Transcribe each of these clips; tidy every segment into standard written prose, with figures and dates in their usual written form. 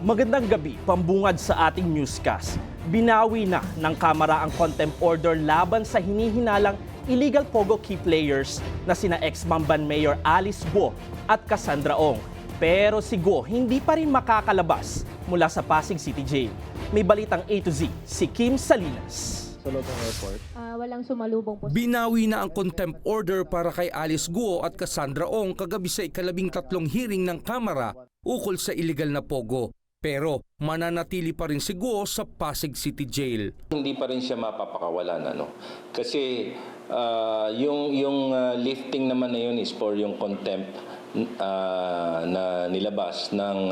Magandang gabi, pambungad sa ating newscast. Binawi na ng Kamara ang contempt order laban sa hinihinalang illegal Pogo key players na sina ex-Mamban Mayor Alice Guo at Cassandra Ong. Pero si Guo hindi pa rin makakalabas mula sa Pasig City Jail. May balitang A to Z, si Kim Salinas. Sa loob ng airport. Walang sumalubong po. Binawi na ang contempt order para kay Alice Guo at Cassandra Ong kagabi sa ika-13 hearing ng Kamara ukol sa illegal na Pogo. Pero mananatili pa rin si Guo sa Pasig City Jail. Hindi pa rin siya mapapakawalan kasi yung lifting naman na yun is for yung contempt na nilabas ng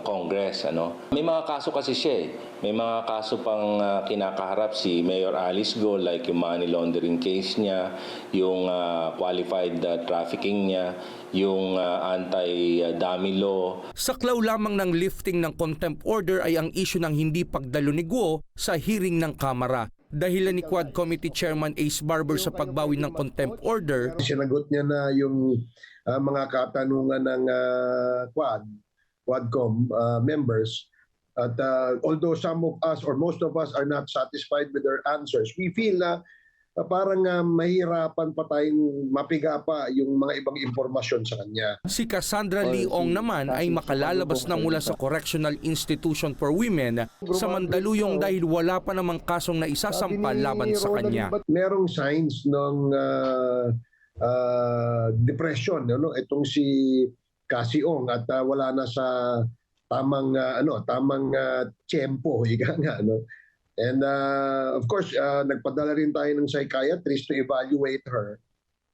Congress. May mga kaso kasi siya May mga kaso pang kinakaharap si Mayor Alice Guo, like yung money laundering case niya, yung qualified trafficking niya, yung anti-dummy law. Saklaw lamang ng lifting ng contempt order ay ang issue ng hindi pagdalo ni Guo sa hearing ng Kamara. Dahilan ni Quad Committee Chairman Ace Barber sa pagbawi ng contempt order. Sinagot niya na yung mga katanungan ng Quadcom members. At although some of us or most of us are not satisfied with their answers, we feel na parang mahirapan pa tayong mapiga pa yung mga ibang impormasyon sa kanya. Si Cassandra Lee Ong naman ay makalalabas na mula sa Correctional Institution for Women sa Mandaluyong dahil wala pa namang kasong na isasampa laban sa kanya. Merong signs ng depression itong si Cassie Ong at wala na sa tamang tiyempo ika nga and of course nagpadala rin tayo ng psychiatrist to evaluate her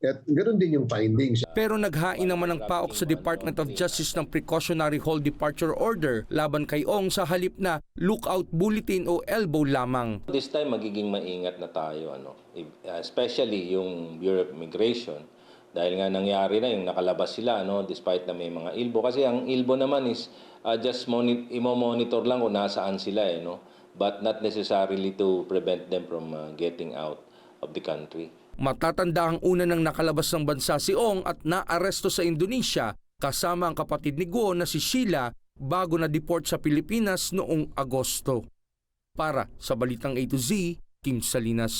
at ganoon din yung findings. Pero naghain naman ng paok sa Department of Justice ng precautionary hold departure order laban kay Ong sa halip na lookout bulletin o elbow lamang. This time magiging maingat na tayo especially yung Bureau of Immigration. Dahil nga nangyari na yung nakalabas sila despite na may mga ilbo. Kasi ang ilbo naman is just imo-monitor lang kung nasaan sila but not necessarily to prevent them from getting out of the country. Matatanda ang una ng nakalabas ng bansa si Ong at naaresto sa Indonesia kasama ang kapatid ni Guo na si Sheila bago na deport sa Pilipinas noong Agosto. Para sa Balitang A to Z, Kim Salinas.